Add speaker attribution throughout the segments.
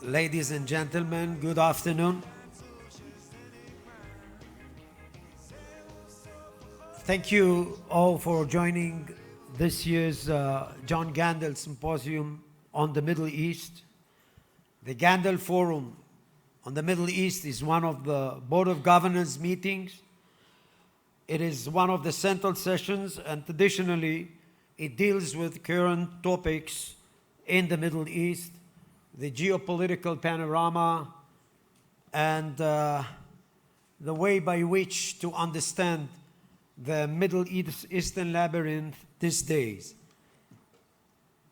Speaker 1: Ladies and gentlemen, good afternoon. Thank you all for joining this year's John Gandel Symposium on the Middle East. The Gandel Forum on the Middle East is one of the Board of Governors meetings. It is one of the central sessions, and traditionally it deals with current topics in the Middle East, the geopolitical panorama, and the way by which to understand the Middle Eastern labyrinth these days.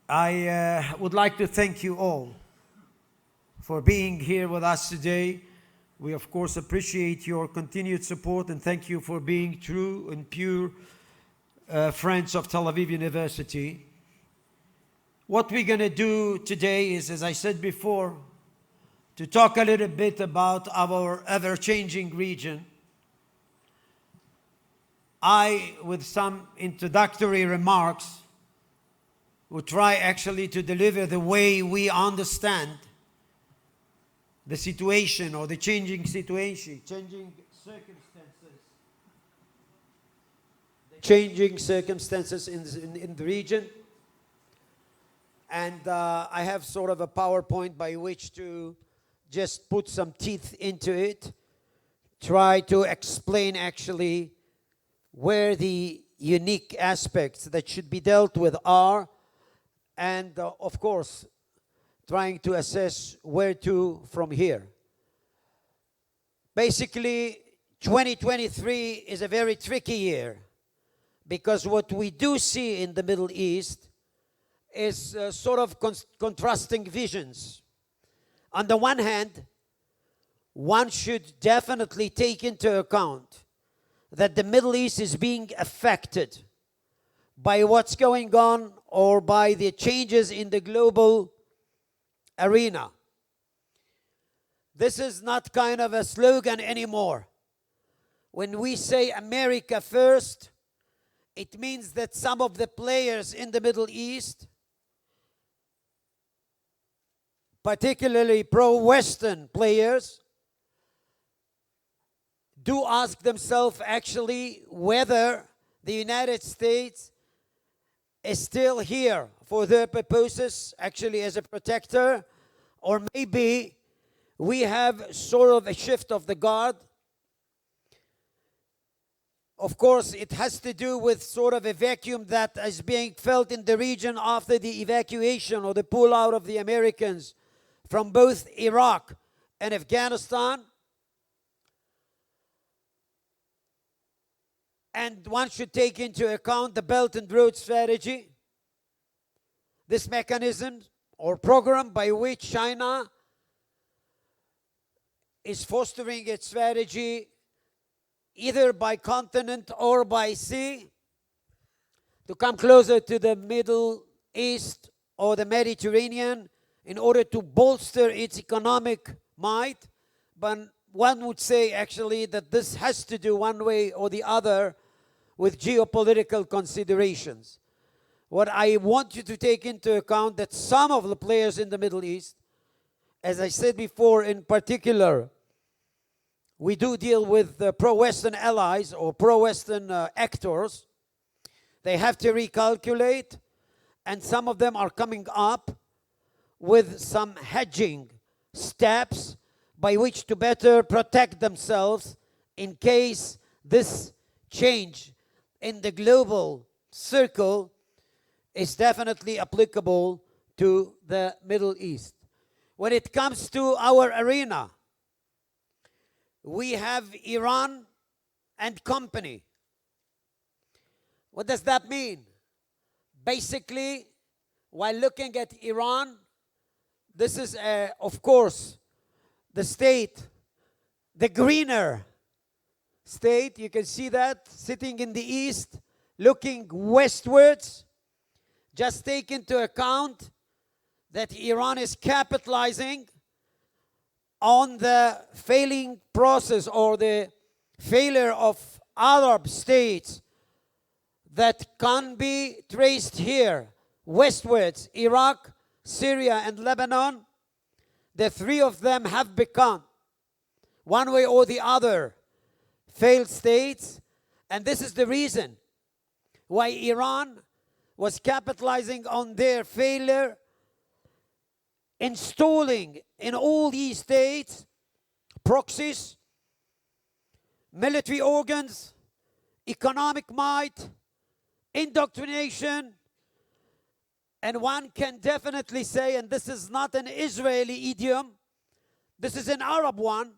Speaker 1: I would like to thank you all for being here with us today. We, of course, appreciate your continued support and thank you for being true and pure friends of Tel Aviv University. What we're going to do today is, as I said before, to talk a little bit about our ever-changing region. With some introductory remarks, will try actually to deliver the way we understand the situation or the changing situation, changing circumstances in the region. And I have sort of a PowerPoint by which to just put some teeth into it, try to explain actually where the unique aspects that should be dealt with are, and of course, trying to assess where to from here. Basically, 2023 is a very tricky year because what we do see in the Middle East is sort of contrasting visions. On the one hand, one should definitely take into account that the Middle East is being affected by what's going on or by the changes in the global arena. This is not kind of a slogan anymore. When we say America first, it means that some of the players in the Middle East, particularly pro-Western players, do ask themselves actually whether the United States is still here for their purposes, actually as a protector, or maybe we have sort of a shift of the guard. Of course, it has to do with sort of a vacuum that is being felt in the region after the evacuation or the pullout of the Americans from both Iraq and Afghanistan. And one should take into account the Belt and Road strategy, this mechanism or program by which China is fostering its strategy either by continent or by sea to come closer to the Middle East or the Mediterranean in order to bolster its economic might. But one would say actually that this has to do one way or the other with geopolitical considerations. What I want you to take into account that some of the players in the Middle East, as I said before, in particular, we do deal with pro-Western allies or pro-Western actors. They have to recalculate, and some of them are coming up with some hedging steps by which to better protect themselves in case this change in the global circle is definitely applicable to the Middle East. When it comes to our arena, we have Iran and company. What does that mean? Basically, while looking at Iran, this is, of course, the state, the greener state. You can see that sitting in the east, looking westwards. Just take into account that Iran is capitalizing on the failing process or the failure of Arab states that can be traced here westwards, Iraq, Syria, and Lebanon. the three of them have become, one way or the other, failed states. And this is the reason why Iran was capitalizing on their failure, installing in all these states proxies, military organs, economic might, indoctrination. And one can definitely say, and this is not an Israeli idiom, this is an Arab one,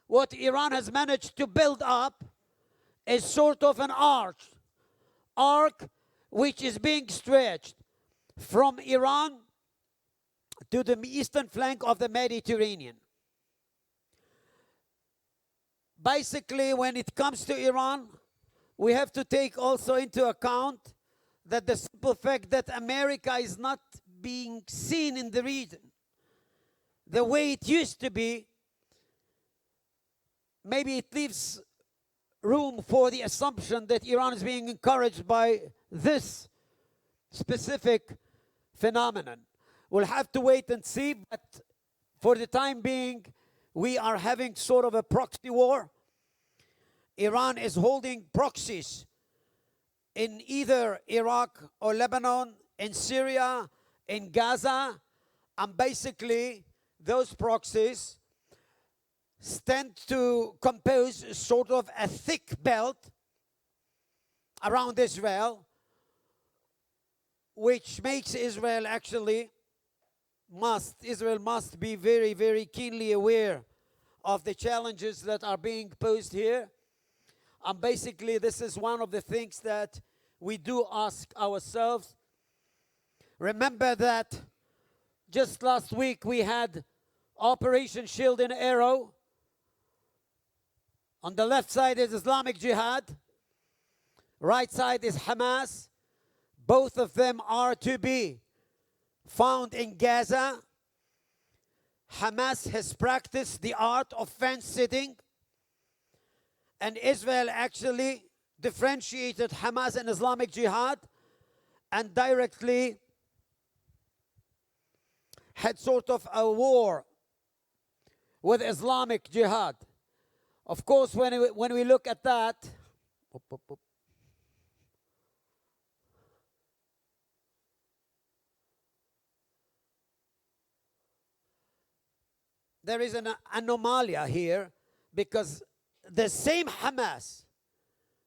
Speaker 1: what Iran has managed to build up is sort of an arc which is being stretched from Iran to the eastern flank of the Mediterranean. Basically, when it comes to Iran, we have to take also into account that the simple fact that America is not being seen in the region the way it used to be, maybe it leaves room for the assumption that Iran is being encouraged by this specific phenomenon. We'll have to wait and see, but for the time being, we are having sort of a proxy war. Iran is holding proxies in either Iraq or Lebanon, in Syria, in Gaza, and basically those proxies tend to compose sort of a thick belt around Israel, which makes Israel must be very, very keenly aware of the challenges that are being posed here. And basically, this is one of the things that we do ask ourselves. Remember that just last week we had Operation Shield and Arrow. On the left side is Islamic Jihad. Right side is Hamas. Both of them are to be found in Gaza. Hamas has practiced the art of fence sitting, and Israel actually differentiated Hamas and Islamic Jihad and directly had sort of a war with Islamic Jihad. Of course, when we look at that, there is an anomaly here, because the same Hamas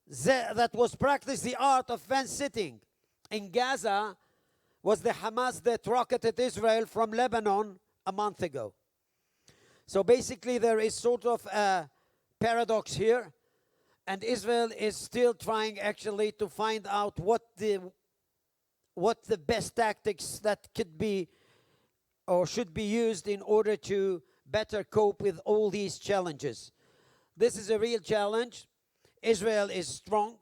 Speaker 1: that was practicing the art of fence sitting in Gaza was the Hamas that rocketed Israel from Lebanon a month ago. So basically there is sort of a paradox here, and Israel is still trying actually to find out what the best tactics that could be or should be used in order to better cope with all these challenges. This is a real challenge. Israel is strong,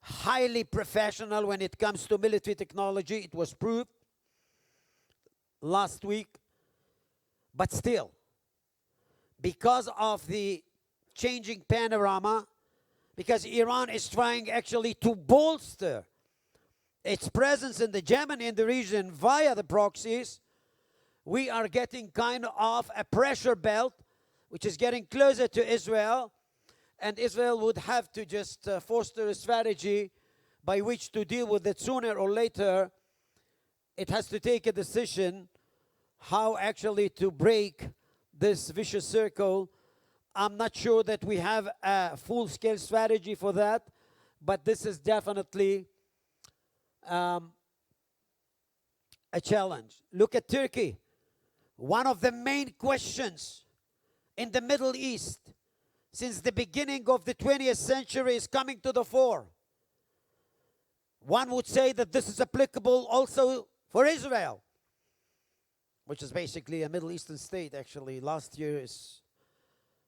Speaker 1: highly professional when it comes to military technology. It was proved last week. But still, because of the changing panorama, because Iran is trying actually to bolster its presence in the Yemen, in the region, via the proxies, we are getting kind of a pressure belt, which is getting closer to Israel, and Israel would have to just foster a strategy by which to deal with it sooner or later. It has to take a decision how actually to break this vicious circle. I'm not sure that we have a full-scale strategy for that, but this is definitely a challenge. Look at Turkey. One of the main questions in the Middle East since the beginning of the 20th century is coming to the fore. One would say that this is applicable also for Israel, which is basically a Middle Eastern state. Actually, last year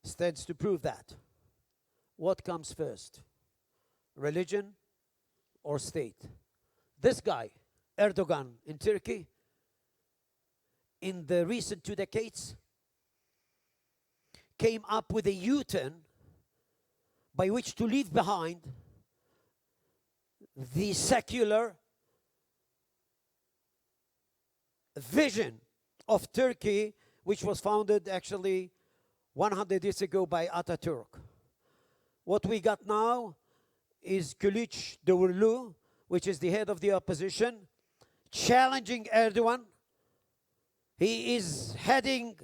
Speaker 1: stands to prove that. What comes first? Religion or state? This guy, Erdogan in Turkey, in the recent 2 decades, came up with a U-turn by which to leave behind the secular vision of Turkey, which was founded actually 100 years ago by Ataturk. What we got now is Kılıç Davutoğlu, which is the head of the opposition, challenging Erdogan. He is heading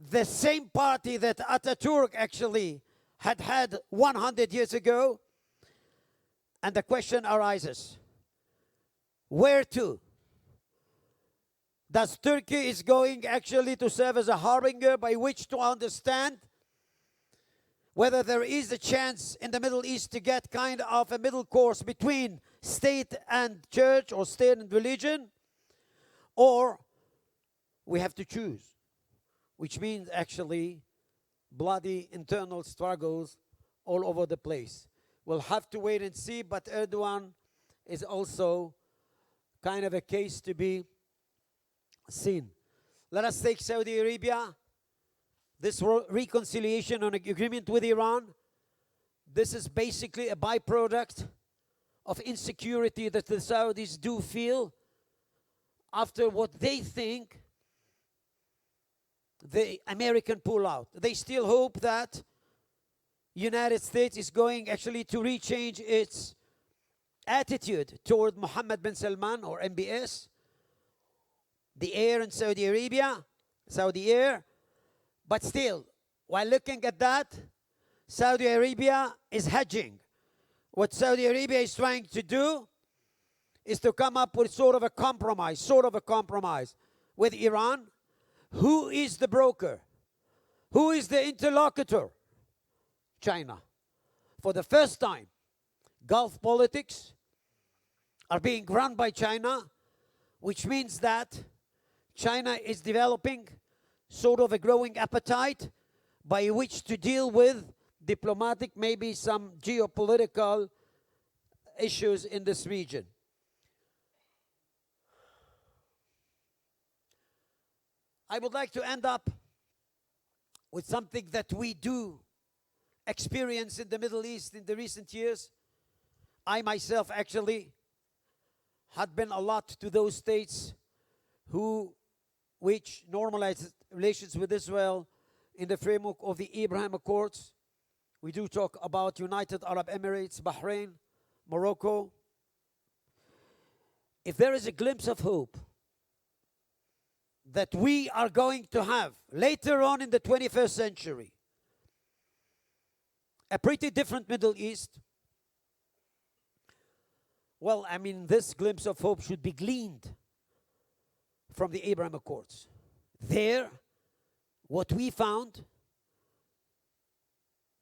Speaker 1: the same party that Ataturk actually had 100 years ago. And the question arises, where to? Does Turkey is going actually to serve as a harbinger by which to understand whether there is a chance in the Middle East to get kind of a middle course between state and church or state and religion? Or we have to choose, which means actually bloody internal struggles all over the place. We'll have to wait and see, but Erdogan is also kind of a case to be seen. Let us take Saudi Arabia. This reconciliation on an agreement with Iran, this is basically a byproduct of insecurity that the Saudis do feel after what they think the American pullout. They still hope that United States is going actually to rechange its attitude toward Mohammed bin Salman or MBS, the heir in Saudi Arabia, Saudi heir. But still, while looking at that, Saudi Arabia is hedging. What Saudi Arabia is trying to do is to come up with sort of a compromise with Iran. Who is the broker? Who is the interlocutor? China. For the first time, Gulf politics are being run by China, which means that China is developing sort of a growing appetite by which to deal with diplomatic, maybe some geopolitical issues in this region. I would like to end up with something that we do experience in the Middle East in the recent years. I myself actually had been a lot to those states which normalized relations with Israel in the framework of the Abraham Accords. We do talk about United Arab Emirates, Bahrain, Morocco. If there is a glimpse of hope that we are going to have later on in the 21st century a pretty different Middle East, well, I mean, this glimpse of hope should be gleaned from the Abraham Accords. There, what we found,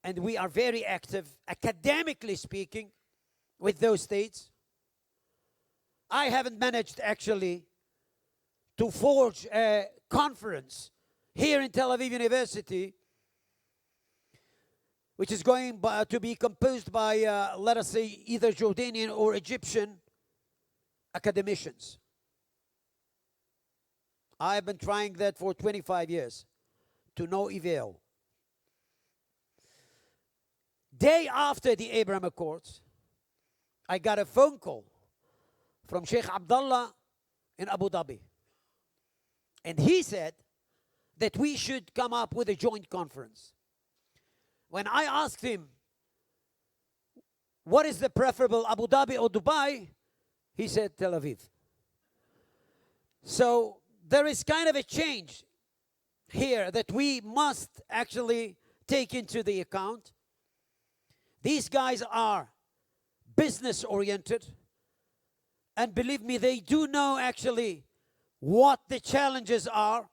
Speaker 1: and we are very active, academically speaking, with those states. I haven't managed actually to forge a conference here in Tel Aviv University, which is going to be composed by, let us say, either Jordanian or Egyptian academicians. I've been trying that for 25 years, to no avail. Day after the Abraham Accords, I got a phone call from Sheikh Abdullah in Abu Dhabi. And he said that we should come up with a joint conference. When I asked him, what is the preferable, Abu Dhabi or Dubai? He said, Tel Aviv. So there is kind of a change here that we must actually take into the account. These guys are business oriented, and believe me, they do know actually what the challenges are.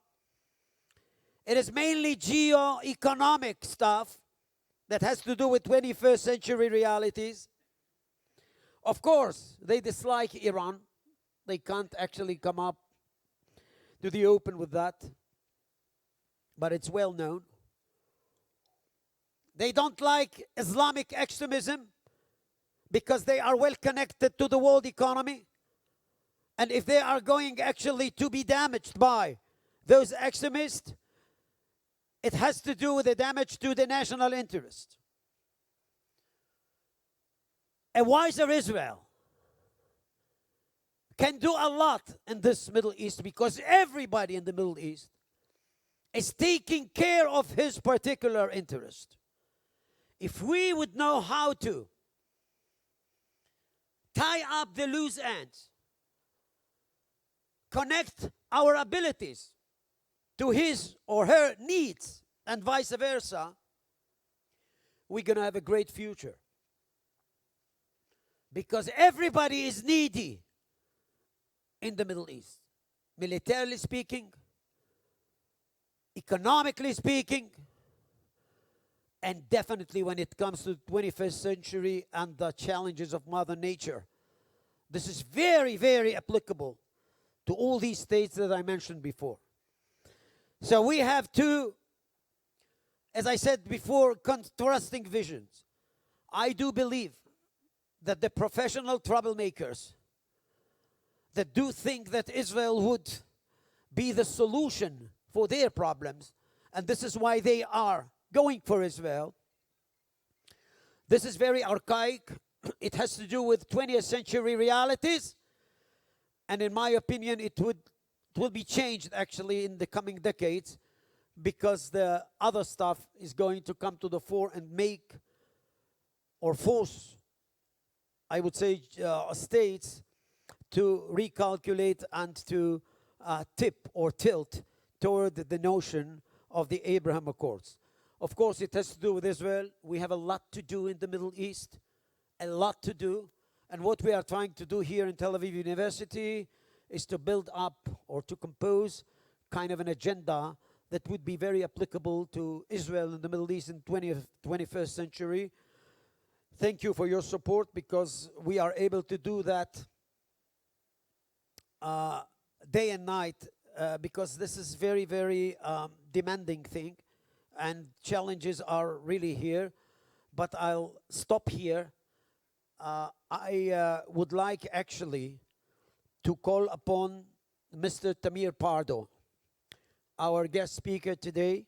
Speaker 1: It is mainly geo-economic stuff that has to do with 21st century realities. Of course, they dislike Iran. They can't actually come up to the open with that, but it's well known. They don't like Islamic extremism because they are well connected to the world economy. And if they are going actually to be damaged by those extremists, it has to do with the damage to the national interest. A wiser Israel can do a lot in this Middle East because everybody in the Middle East is taking care of his particular interest. If we would know how to tie up the loose ends, connect our abilities to his or her needs, and vice versa, we're going to have a great future. Because everybody is needy in the Middle East. Militarily speaking, economically speaking, and definitely when it comes to the 21st century and the challenges of Mother Nature. This is very, very applicable to all these states that I mentioned before. So we have two, as I said before, contrasting visions. I do believe that the professional troublemakers that do think that Israel would be the solution for their problems, and this is why they are going for Israel, this is very archaic. It has to do with 20th century realities, and in my opinion, it will be changed actually in the coming decades, because the other stuff is going to come to the fore and make or force, I would say, states to recalculate and to tip or tilt toward the notion of the Abraham Accords. Of course, it has to do with Israel. We have a lot to do in the Middle East, a lot to do. And what we are trying to do here in Tel Aviv University is to build up or to compose kind of an agenda that would be very applicable to Israel and the Middle East in 21st century. Thank you for your support, because we are able to do that day and night, because this is very, very demanding thing, and challenges are really here. But I'll stop here. I would like actually to call upon Mr. Tamir Pardo, our guest speaker today.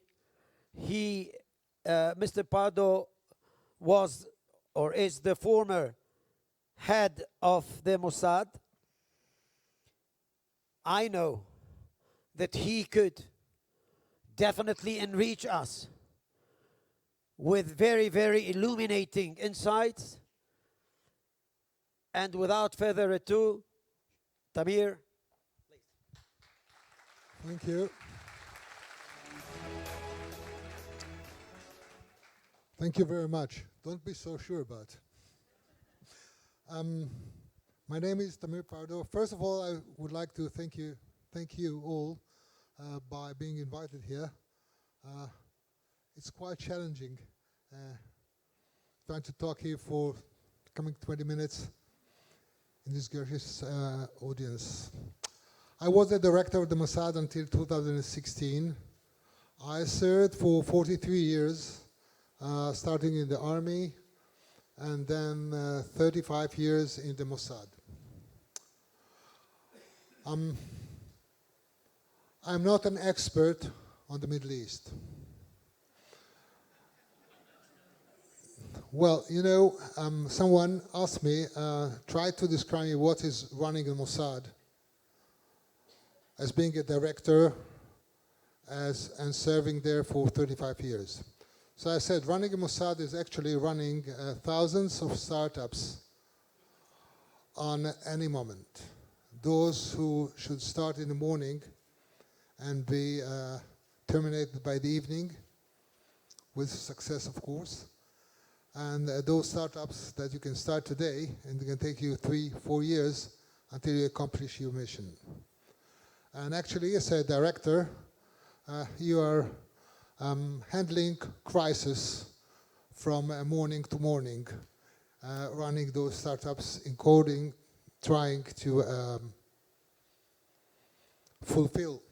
Speaker 1: Mr. Pardo was or is the former head of the Mossad. I know that he could definitely enrich us with very, very illuminating insights. And without further ado, Tamir, please.
Speaker 2: Thank you. Thank you very much. Don't be so sure about it. My name is Tamir Pardo. First of all, I would like to thank you all by being invited here. It's quite challenging trying to talk here for coming 20 minutes in this gorgeous audience. I was the director of the Mossad until 2016. I served for 43 years, starting in the army, and then 35 years in the Mossad. I'm not an expert on the Middle East. Well, you know, someone asked me, try to describe me what is running a Mossad as being a director and serving there for 35 years. So I said, running a Mossad is actually running thousands of startups on any moment. Those who should start in the morning and be terminated by the evening, with success, of course. And those startups that you can start today, and it can take you 3-4 years until you accomplish your mission. And actually, as a director, you are handling crisis from morning to morning, running those startups, encoding, trying to fulfill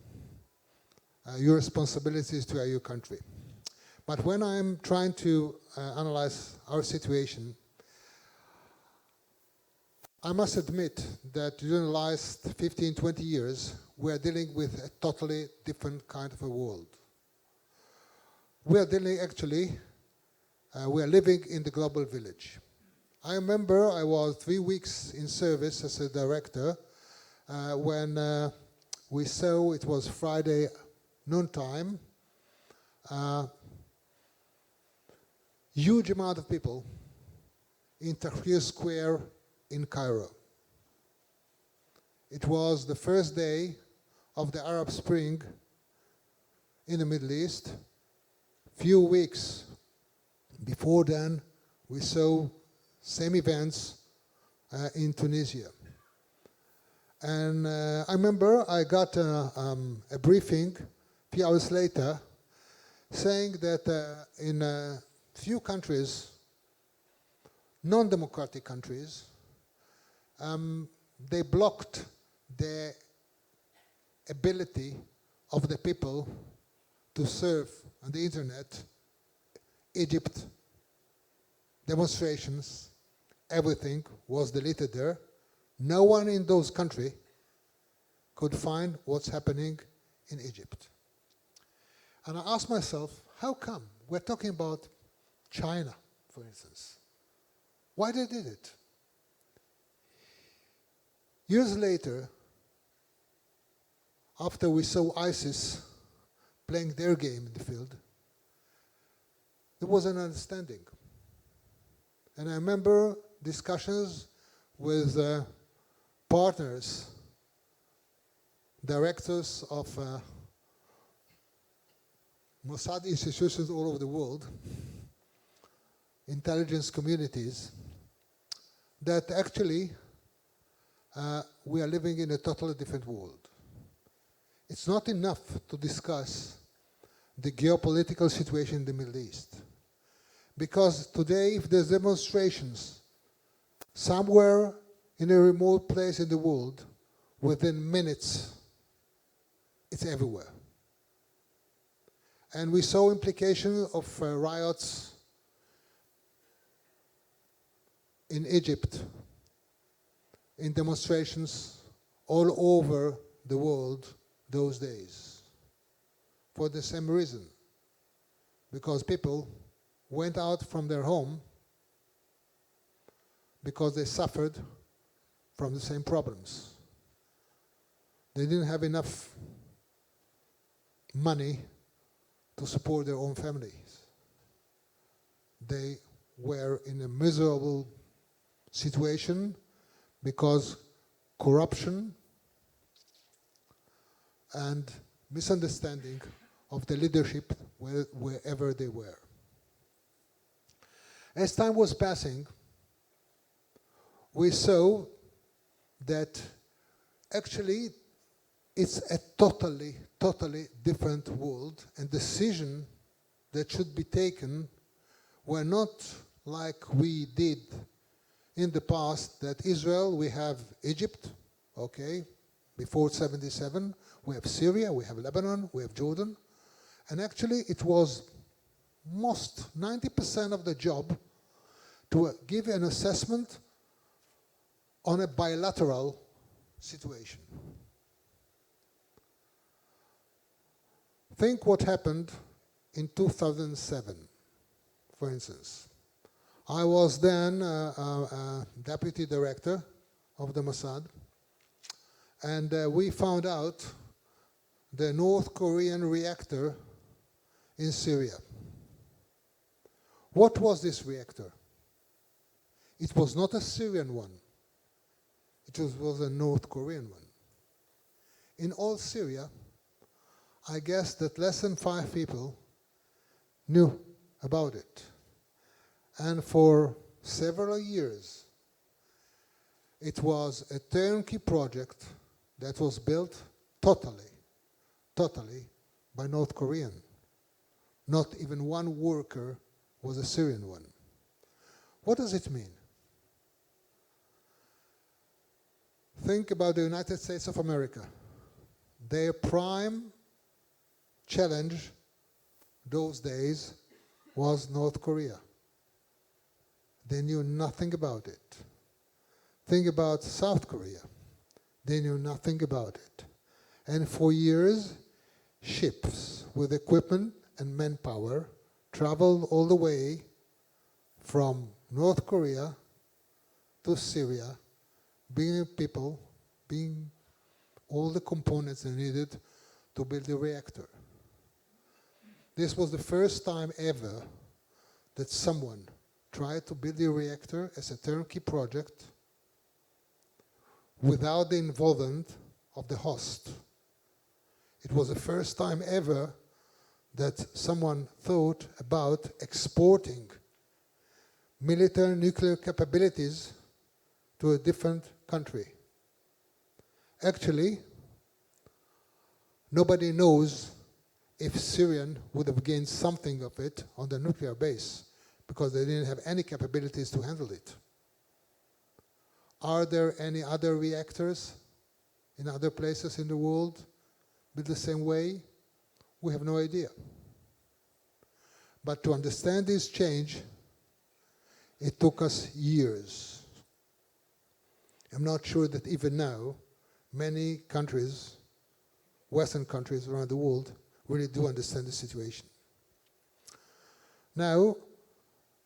Speaker 2: your responsibilities to your country. But when I'm trying to analyze our situation, I must admit that during the last 15, 20 years, we are dealing with a totally different kind of a world. We are dealing, actually, we are living in the global village. I remember I was 3 weeks in service as a director, when we saw it was Friday noontime, huge amount of people in Tahrir Square in Cairo. It was the first day of the Arab Spring in the Middle East. Few weeks before then, we saw same events in Tunisia. And I remember I got a briefing a few hours later saying that in a few countries, non-democratic countries, they blocked the ability of the people to surf on the internet. Egypt, demonstrations, everything was deleted there. No one in those countries could find what's happening in Egypt. And I asked myself, how come? We're talking about China, for instance. Why they did it? Years later, after we saw ISIS playing their game in the field, there was an understanding. And I remember discussions with partners, directors of Mossad institutions all over the world, intelligence communities, that actually we are living in a totally different world. It's not enough to discuss the geopolitical situation in the Middle East. Because today, if there's demonstrations somewhere in a remote place in the world, within minutes, it's everywhere. And we saw implications of riots in Egypt, in demonstrations all over the world those days, for the same reason. Because people went out from their home because they suffered from the same problems. They didn't have enough money to support their own families. They were in a miserable situation because corruption and misunderstanding of the leadership wherever they were. As time was passing, we saw that actually it's a totally different world, and decisions that should be taken were not like we did in the past, that Israel, we have Egypt, okay, before 77, we have Syria, we have Lebanon, we have Jordan, and actually it was 90% of the job to give an assessment on a bilateral situation. Think what happened in 2007, for instance. I was then deputy director of the Mossad, and we found out the North Korean reactor in Syria. What was this reactor? It was not a Syrian one. It was a North Korean one. In all Syria, I guess that less than 5 people knew about it. And for several years, it was a turnkey project that was built totally by North Korean. Not even one worker was a Syrian one. What does it mean? Think about the United States of America. Their prime challenge those days was North Korea. They knew nothing about it. Think about South Korea. They knew nothing about it. And for years, ships with equipment and manpower traveled all the way from North Korea to Syria, bringing people, all the components they needed to build the reactor. This was the first time ever that someone tried to build a reactor as a turnkey project without the involvement of the host. It was the first time ever that someone thought about exporting military nuclear capabilities to a different country. Actually, nobody knows if Syrian would have gained something of it on the nuclear base, because they didn't have any capabilities to handle it. Are there any other reactors in other places in the world built the same way? We have no idea. But to understand this change, it took us years. I'm not sure that even now, many countries, Western countries around the world, really do understand the situation. Now,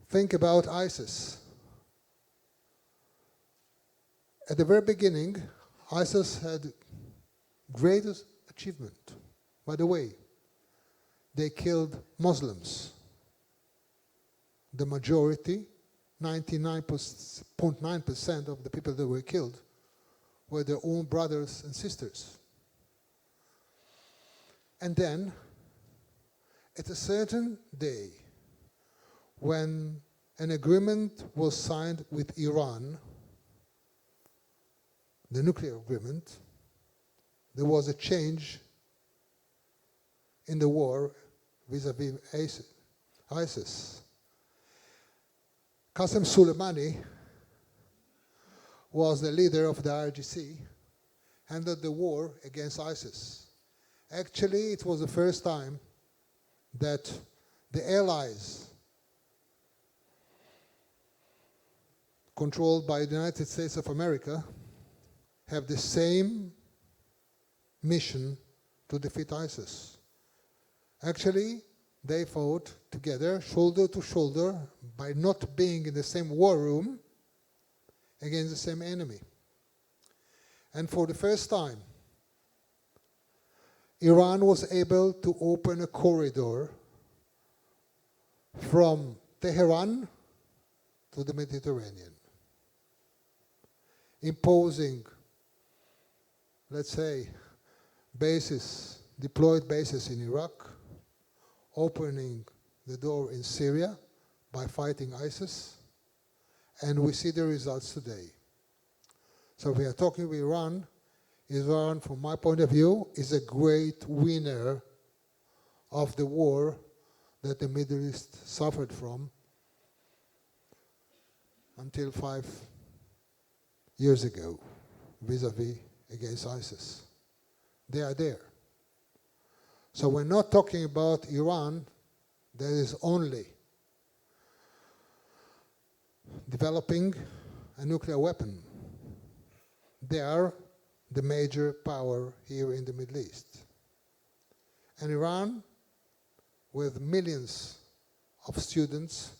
Speaker 2: think about ISIS. At the very beginning, ISIS had greatest achievement. By the way, they killed Muslims. The majority, 99.9% of the people that were killed were their own brothers and sisters. And then, at a certain day, when an agreement was signed with Iran, the nuclear agreement, there was a change in the war vis-à-vis ISIS. Qasem Soleimani was the leader of the IRGC, handled the war against ISIS. Actually, it was the first time that the allies controlled by the United States of America have the same mission to defeat ISIS. Actually, they fought together, shoulder to shoulder, by not being in the same war room against the same enemy. And for the first time, Iran was able to open a corridor from Tehran to the Mediterranean, imposing, let's say, deployed bases in Iraq, opening the door in Syria by fighting ISIS, and we see the results today. So we are talking with Iran. Iran, from my point of view, is a great winner of the war that the Middle East suffered from until 5 years ago, vis-à-vis against ISIS. They are there. So we're not talking about Iran that is only developing a nuclear weapon. They are the major power here in the Middle East. And Iran, with millions of students,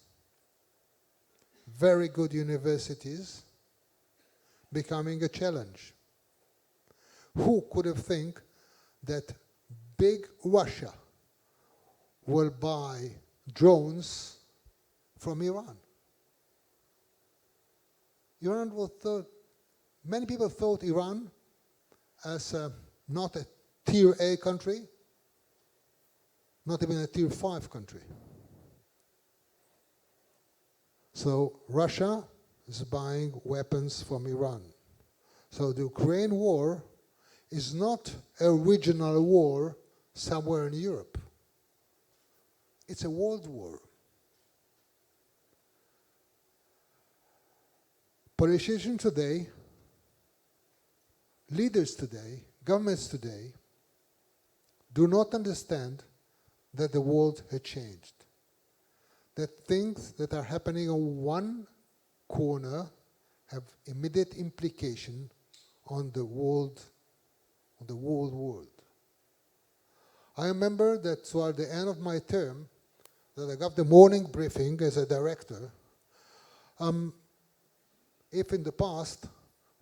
Speaker 2: very good universities, becoming a challenge. Who could have think that big Russia will buy drones from Iran? Many people thought Iran as not a tier A country, not even a tier 5 country. So Russia is buying weapons from Iran. So the Ukraine war is not a regional war somewhere in Europe. It's a world war. Politicians today, leaders today, governments today, do not understand that the world has changed. That things that are happening on one corner have immediate implication on the world world. I remember that toward the end of my term, that I got the morning briefing as a director. If in the past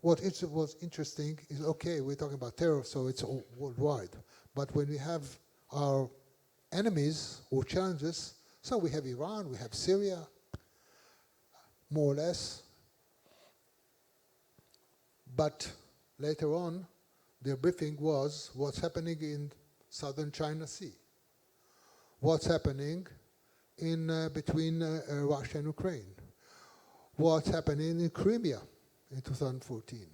Speaker 2: What was interesting is, okay, we're talking about terror, so it's all worldwide. But when we have our enemies or challenges, so we have Iran, we have Syria, more or less. But later on, their briefing was what's happening in southern China Sea, what's happening in between Russia and Ukraine, what's happening in Crimea in 2014,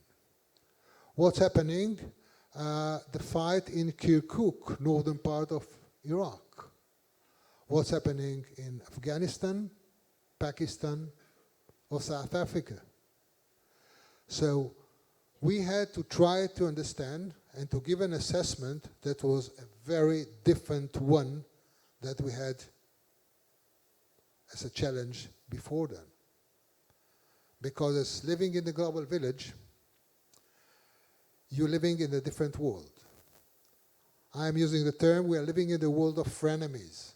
Speaker 2: what's happening, the fight in Kirkuk, northern part of Iraq, what's happening in Afghanistan, Pakistan, or South Africa. So we had to try to understand and to give an assessment that was a very different one that we had as a challenge before then. Because as living in the global village, you're living in a different world. I'm using the term, we are living in the world of frenemies.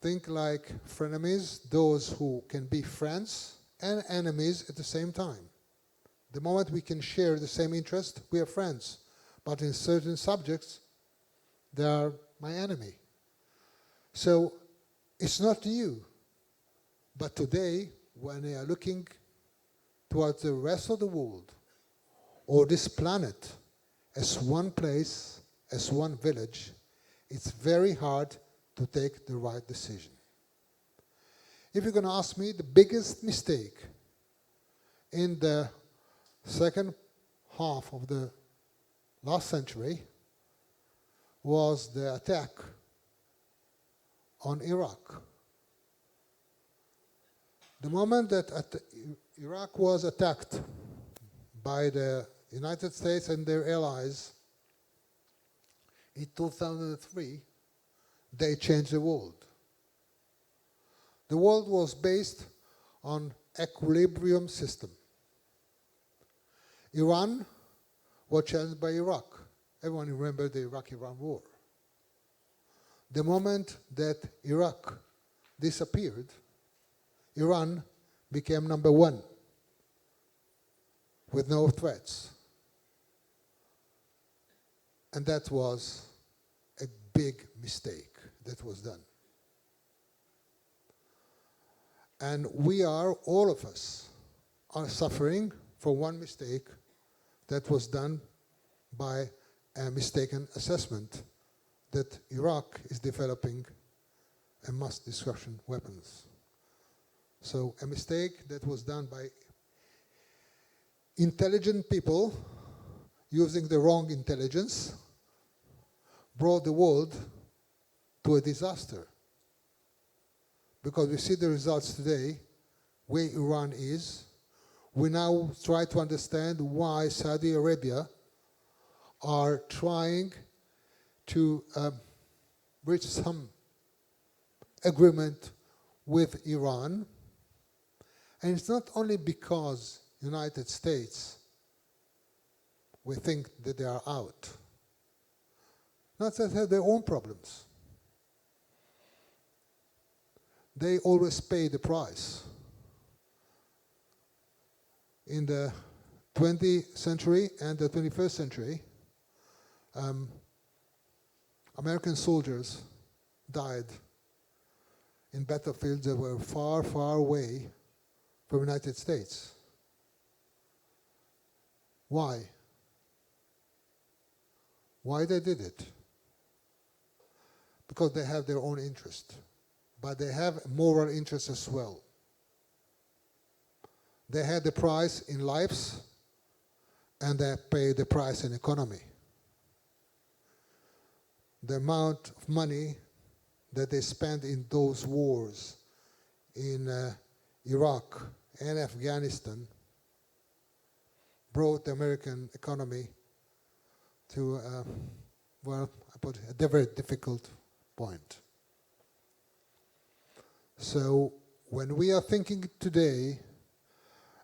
Speaker 2: Think like frenemies, those who can be friends and enemies at the same time. The moment we can share the same interest, we are friends. But in certain subjects, they are my enemy. So it's not you. But today, when they are looking towards the rest of the world, or this planet, as one place, as one village, it's very hard to take the right decision. If you're going to ask me, the biggest mistake in the second half of the last century was the attack on Iraq. The moment that Iraq was attacked by the United States and their allies in 2003, they changed the world. The world was based on equilibrium system. Iran was challenged by Iraq. Everyone remembers the Iraq-Iran war. The moment that Iraq disappeared, Iran became number one with no threats. And that was a big mistake that was done. And we are, all of us, are suffering for one mistake that was done by a mistaken assessment that Iraq is developing a mass destruction weapons. So a mistake that was done by intelligent people using the wrong intelligence brought the world to a disaster. Because we see the results today, where Iran is. We now try to understand why Saudi Arabia are trying to reach some agreement with Iran. And it's not only because United States, we think that they are out. Not that they have their own problems. They always pay the price. In the 20th century and the 21st century, American soldiers died in battlefields that were far, far away from the United States. Why? Why they did it? Because they have their own interest. But they have moral interest as well. They had the price in lives, and they paid the price in economy. The amount of money that they spent in those wars in Iraq and Afghanistan brought the American economy to, well, I put it, a very difficult point. So when we are thinking today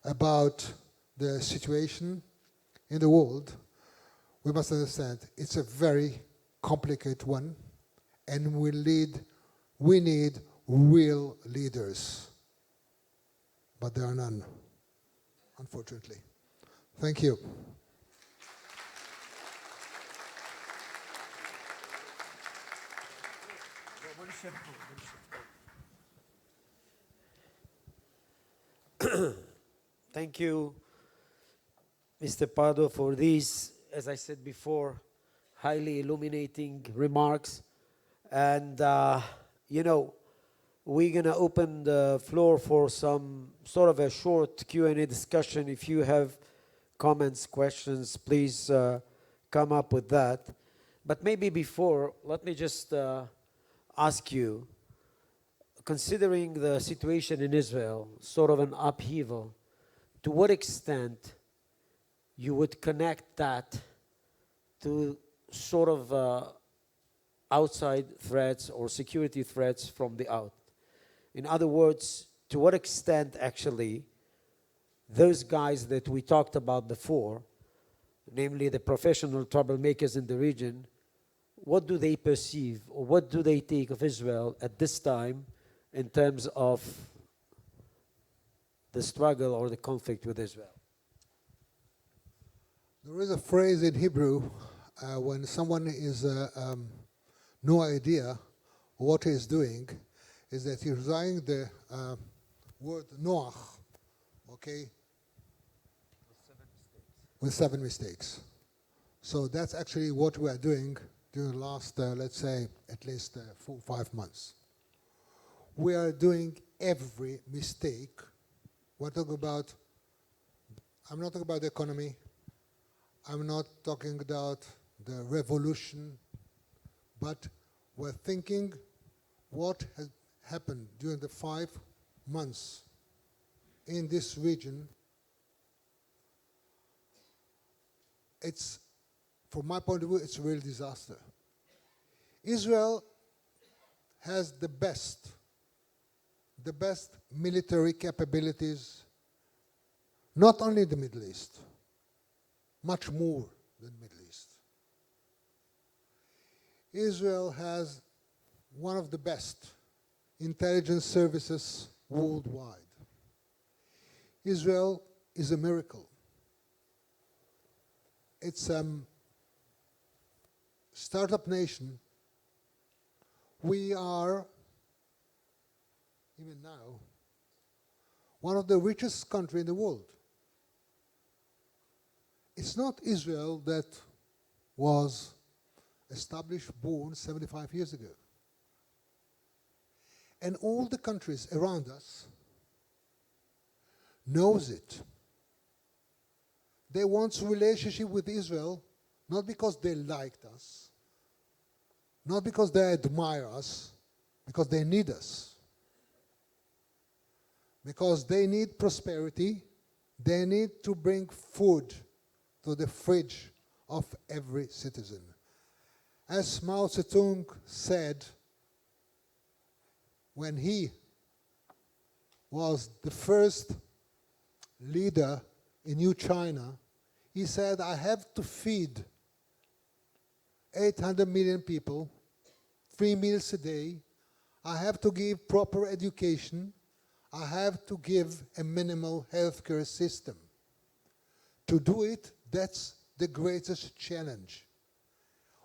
Speaker 2: about the situation in the world, we must understand it's a very complicated one, and we need real leaders, but there are none. unfortunately. Thank you.
Speaker 1: Thank you, Mr. Pardo, for these, as I said before, highly illuminating remarks. And, you know, we're going to open the floor for some sort of a short Q&A discussion. If you have comments, questions, please come up with that. But maybe before, let me just ask you, considering the situation in Israel, sort of an upheaval, to what extent you would connect that to sort of outside threats or security threats from the out? In other words, to what extent actually those guys that we talked about before, namely the professional troublemakers in the region, what do they perceive or what do they take of Israel at this time in terms of the struggle or the conflict with Israel?
Speaker 2: There is a phrase in Hebrew when someone is no idea what he's doing, is that he's using the word Noach, okay, with 7 mistakes. So that's actually what we are doing during the last, let's say, at least 4 or 5 months. We are doing every mistake. We're talking about, I'm not talking about the economy. I'm not talking about the revolution. But we're thinking what has happened during the 5 months in this region. It's, from my point of view, it's a real disaster. Israel has the best military capabilities, not only in the Middle East, much more than the Middle East. Israel has one of the best intelligence services worldwide. Israel is a miracle. It's a startup nation. We are, even now, one of the richest countries in the world. It's not Israel that was established, born 75 years ago. And all the countries around us knows it. They want a relationship with Israel, not because they liked us, not because they admire us, because they need us. Because they need prosperity, they need to bring food to the fridge of every citizen. As Mao Zedong said, when he was the first leader in New China, he said, I have to feed 800 million people, 3 meals a day. I have to give proper education. I have to give a minimal healthcare system. To do it, that's the greatest challenge.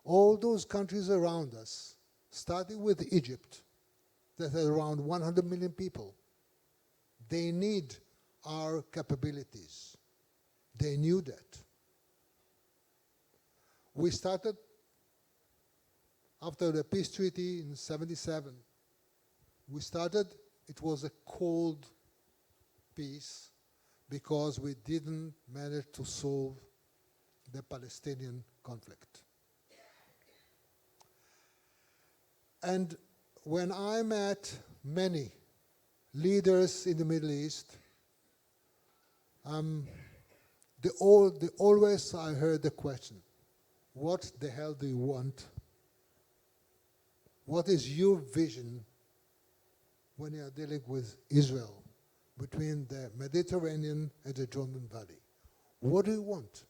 Speaker 2: All those countries around us, starting with Egypt, that has around 100 million people, they need our capabilities. They knew that. We started after the peace treaty in '77. We started, it was a cold peace because we didn't manage to solve the Palestinian conflict. And when I met many leaders in the Middle East, always I heard the question, what the hell do you want? What is your vision when you are dealing with Israel between the Mediterranean and the Jordan Valley? What do you want?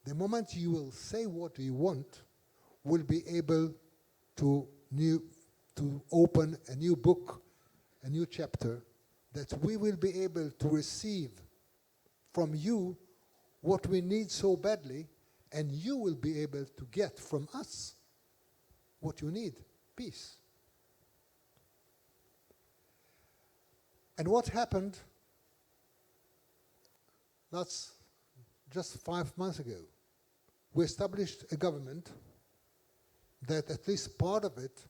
Speaker 2: The moment you will say what you want, we'll be able to open a new book, a new chapter, that we will be able to receive from you what we need so badly, and you will be able to get from us what you need, peace. And what happened, that's just 5 months ago. We established a government that at least part of it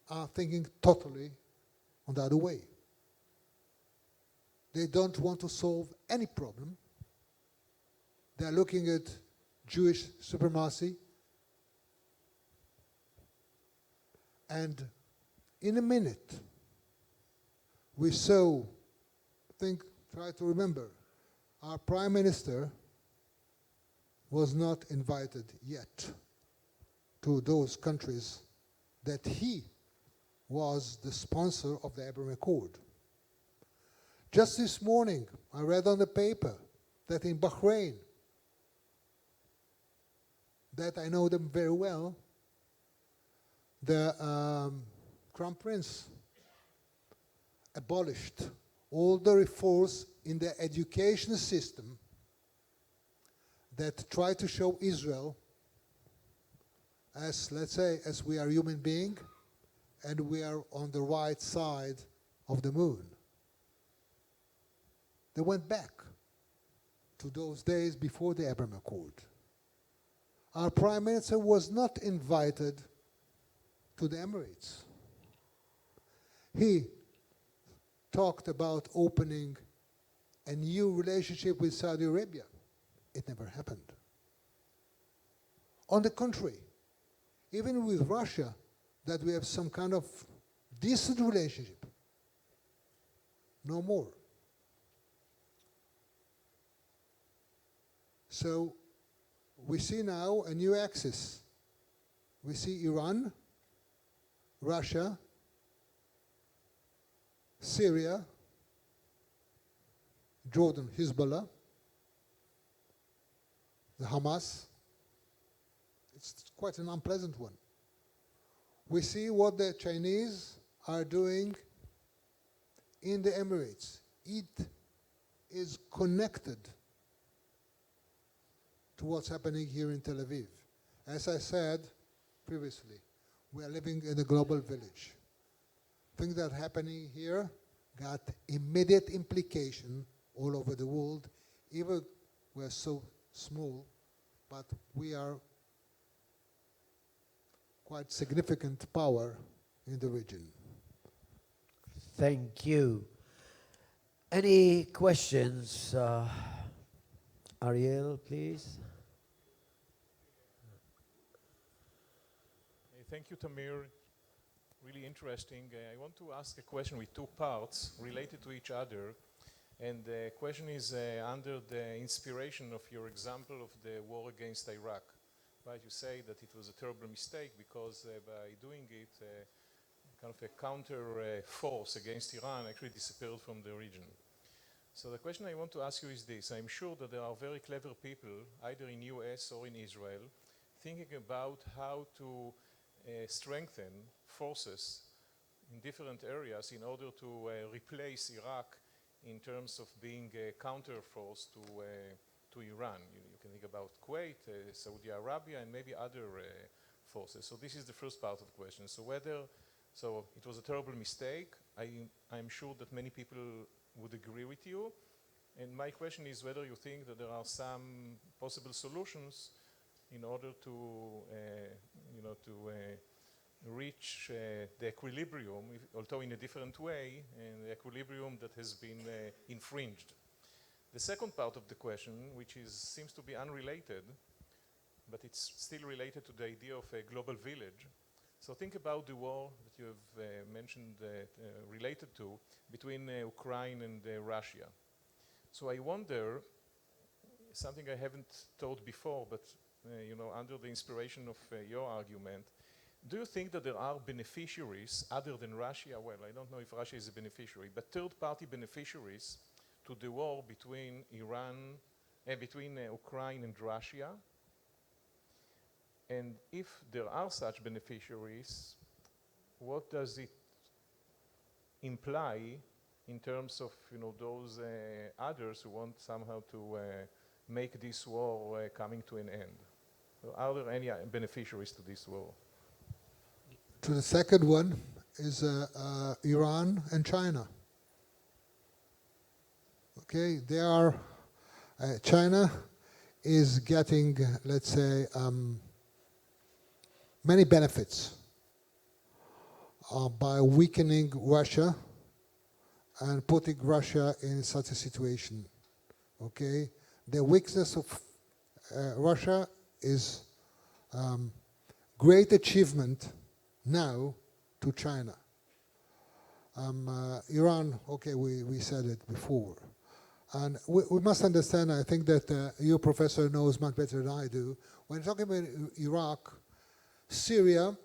Speaker 2: are thinking totally on the other way. They don't want to solve any problem. They're looking at Jewish supremacy. And in a minute, we saw, try to remember, our Prime Minister was not invited yet to those countries that he was the sponsor of the Abraham Accord. Just this morning, I read on the paper that in Bahrain, that I know them very well, the Crown Prince abolished all the reforms in the education system that try to show Israel as, let's say, as we are human beings and we are on the right side of the moon. They went back to those days before the Abraham Accord. Our Prime Minister was not invited to the Emirates. He talked about opening a new relationship with Saudi Arabia. It never happened. On the contrary, even with Russia, that we have some kind of decent relationship, no more. So we see now a new axis. We see Iran, Russia, Syria, Jordan, Hezbollah, the Hamas. It's quite an unpleasant one. We see what the Chinese are doing in the Emirates. It is connected to what's happening here in Tel Aviv. As I said previously, we are living in a global village. Things that are happening here got immediate implication all over the world. Even we're so small, but we are quite significant power in the region.
Speaker 1: Thank you. Any questions? Ariel, please.
Speaker 3: Thank you, Tamir. Really interesting. I want to ask a question with two parts related to each other. And the question is under the inspiration of your example of the war against Iraq. Right, you say that it was a terrible mistake because by doing it, kind of a counter force against Iran actually disappeared from the region. So the question I want to ask you is this. I'm sure that there are very clever people, either in US or in Israel, thinking about how to strengthen forces in different areas in order to replace Iraq in terms of being a counter force to Iran. You can think about Kuwait, Saudi Arabia, and maybe other forces. So this is the first part of the question. So it was a terrible mistake. I'm sure that many people would agree with you. And my question is whether you think that there are some possible solutions in order to, reach the equilibrium, although in a different way, and the equilibrium that has been infringed. The second part of the question, which seems to be unrelated, but it's still related to the idea of a global village. So think about the war that you have mentioned related to between Ukraine and Russia. So I wonder, something I haven't thought before, but under the inspiration of your argument, do you think that there are beneficiaries other than Russia? Well, I don't know if Russia is a beneficiary, but third-party beneficiaries to the war between Ukraine and Russia? And if there are such beneficiaries, what does it imply in terms of those others who want somehow to make this war coming to an end? So are there any beneficiaries to this war?
Speaker 2: To the second one is Iran and China. Okay, they are, China is getting, let's say, many benefits by weakening Russia and putting Russia in such a situation. Okay, the weakness of Russia is great achievement now to China. Iran, okay, we said it before. And we must understand, I think that you, Professor, knows much better than I do. When talking about Iraq, Syria,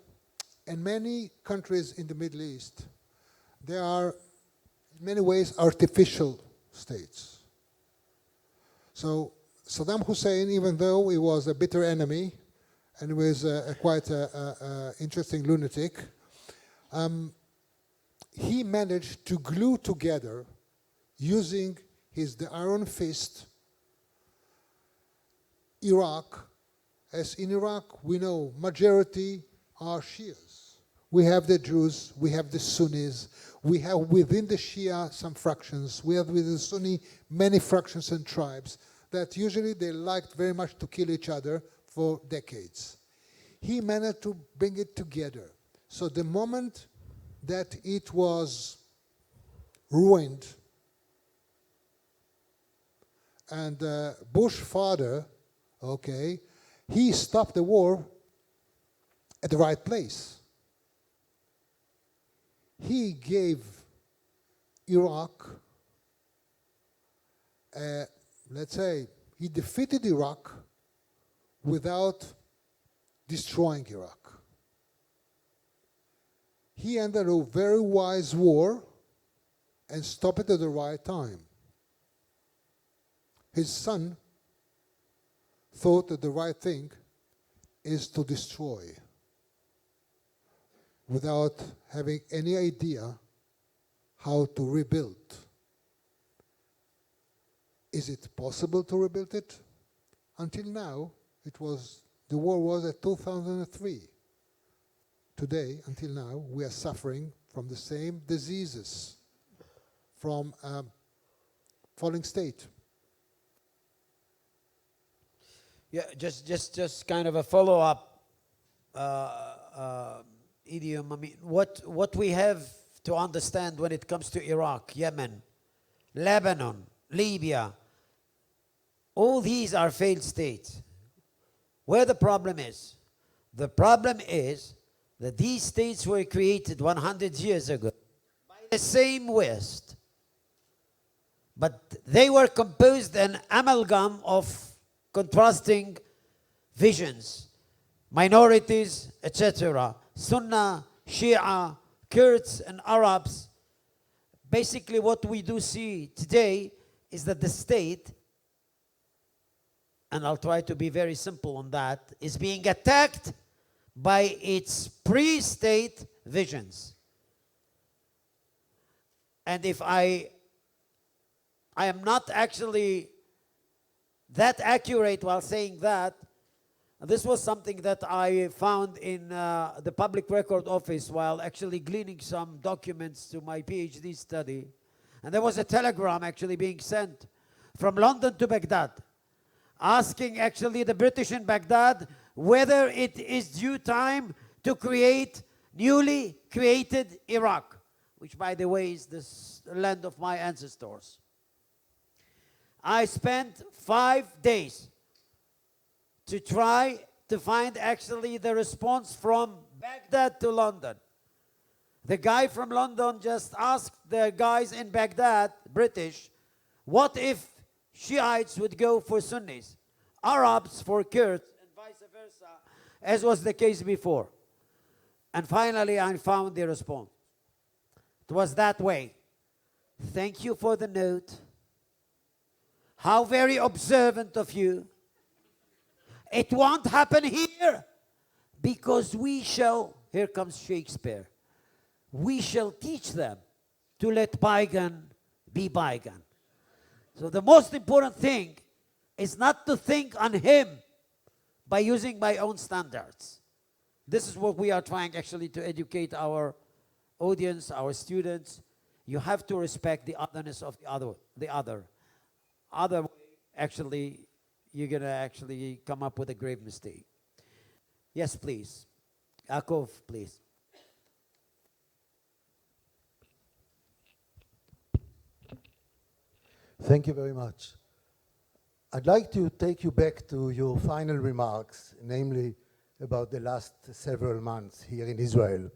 Speaker 2: and many countries in the Middle East, they are in many ways artificial states. So Saddam Hussein, even though he was a bitter enemy, and he was quite an interesting lunatic, he managed to glue together, using the iron fist, Iraq. As in Iraq, we know majority are Shias. We have the Jews, we have the Sunnis, we have within the Shia some fractions, we have within the Sunni many fractions and tribes that usually they liked very much to kill each other for decades. He managed to bring it together. So the moment that it was ruined, and Bush father, okay, he stopped the war at the right place. He gave Iraq, let's say, he defeated Iraq without destroying Iraq. He ended a very wise war and stopped it at the right time. His son thought that the right thing is to destroy without having any idea how to rebuild. Is it possible to rebuild it? Until now, the war was at 2003. Today, until now, we are suffering from the same diseases, from falling state.
Speaker 1: Yeah, just kind of a follow-up idiom. I mean, what we have to understand when it comes to Iraq, Yemen, Lebanon, Libya, all these are failed states. Where the problem is? The problem is that these states were created 100 years ago by the same West, but they were composed an amalgam of contrasting visions, minorities, etc. Sunnah, Shia, Kurds, and Arabs. Basically, what we do see today is that the state, and I'll try to be very simple on that, is being attacked by its pre-state visions. And if I am not actually that accurate while saying that, this was something that I found in the Public Record Office while actually gleaning some documents to my PhD study. And there was a telegram actually being sent from London to Baghdad, asking actually the British in Baghdad whether it is due time to create newly created Iraq, which, by the way, is the land of my ancestors. I spent 5 days to try to find actually the response from Baghdad to London. The guy from London just asked the guys in Baghdad, British, what if Shiites would go for Sunnis, Arabs for Kurds, and vice versa, as was the case before. And finally, I found the response. It was that way. Thank you for the note. How very observant of you. It won't happen here because we shall, here comes Shakespeare, we shall teach them to let bygone be bygone. So the most important thing is not to think on him by using my own standards. This is what we are trying actually to educate our audience, our students. You have to respect the otherness of the other. Other way, actually, you're gonna actually come up with a grave mistake. Yes, please. Akov, please.
Speaker 4: Thank you very much. I'd like to take you back to your final remarks, namely about the last several months here in Israel.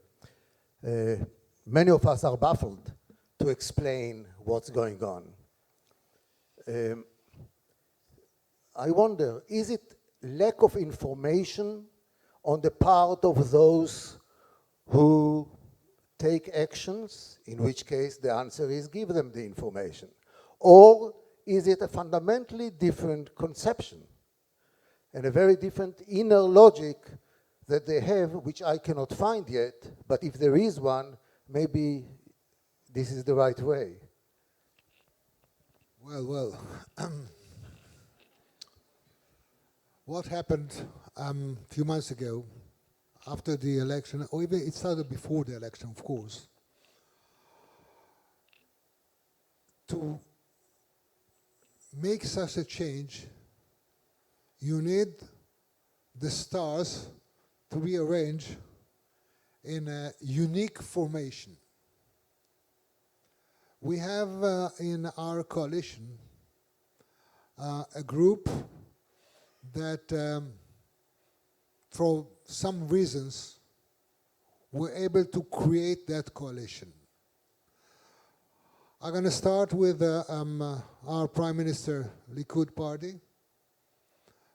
Speaker 4: Many of us are baffled to explain what's going on. I wonder, is it lack of information on the part of those who take actions, in which case the answer is give them the information? Or is it a fundamentally different conception and a very different inner logic that they have, which I cannot find yet, but if there is one, maybe this is the right way?
Speaker 2: Well, what happened a few months ago, after the election, or even it started before the election, of course, to make such a change, you need the stars to rearrange in a unique formation. We have in our coalition a group that for some reasons were able to create that coalition. I'm going to start with our Prime Minister, Likud Party.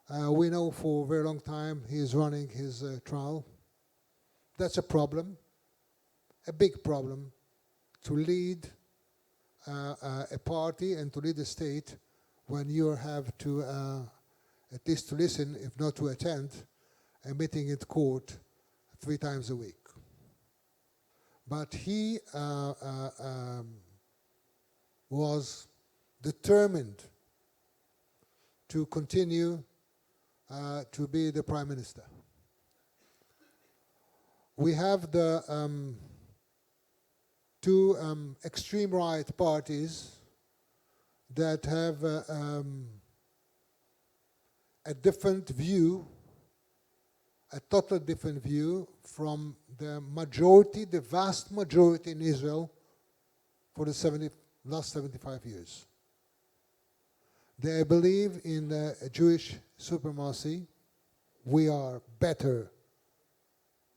Speaker 2: We know for a very long time he is running his trial. That's a problem, a big problem, to lead a party and to lead a state when you have to at least to listen, if not to attend, a meeting in court 3 times a week. But he was determined to continue to be the Prime Minister. We have the 2 extreme right parties that have a different view, a total different view from the majority, the vast majority in Israel for the last 75 years. They believe in Jewish supremacy. We are better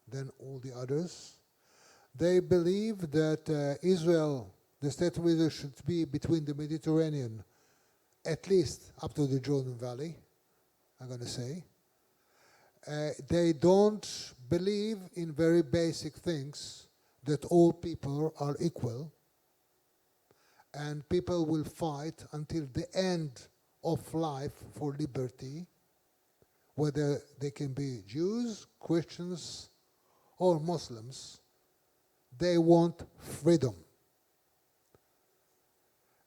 Speaker 2: than all the others. They believe that Israel, the state of Israel, should be between the Mediterranean, at least up to the Jordan Valley, I'm going to say. They don't believe in very basic things, that all people are equal, and people will fight until the end of life for liberty, whether they can be Jews, Christians, or Muslims. They want freedom.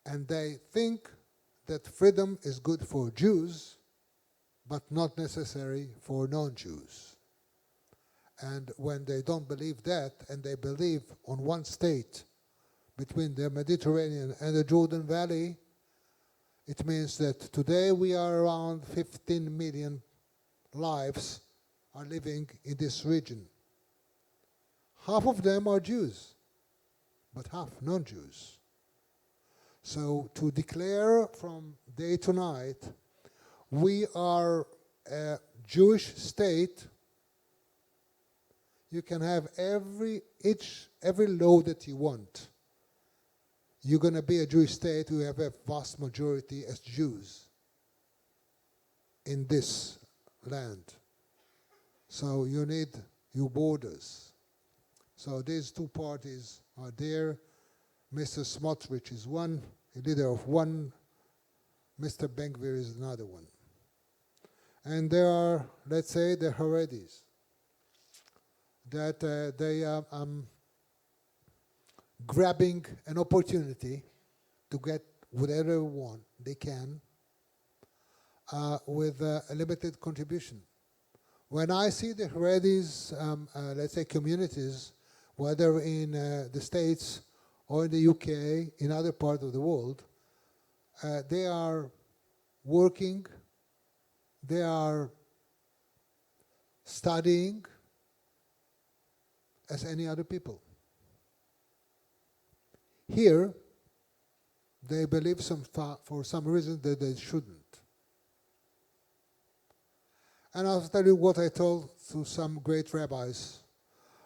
Speaker 2: And they think that freedom is good for Jews, but not necessary for non-Jews. And when they don't believe that, and they believe on one state between the Mediterranean and the Jordan Valley, it means that today we are around 15 million lives are living in this region. Half of them are Jews, but half non-Jews. So to declare from day to night, we are a Jewish state, you can have every law that you want. You're going to be a Jewish state who have a vast majority as Jews in this land. So you need your borders. So these 2 parties are there. Mr. Smotrich is one, a leader of one. Mr. Ben-Gvir is another one. And there are, let's say, the Haredis, that they are grabbing an opportunity to get whatever they want they can with a limited contribution. When I see the Haredis, let's say communities, whether in the States or in the UK, in other parts of the world, they are working, they are studying as any other people. Here, they believe for some reason that they shouldn't. And I'll tell you what I told to some great rabbis.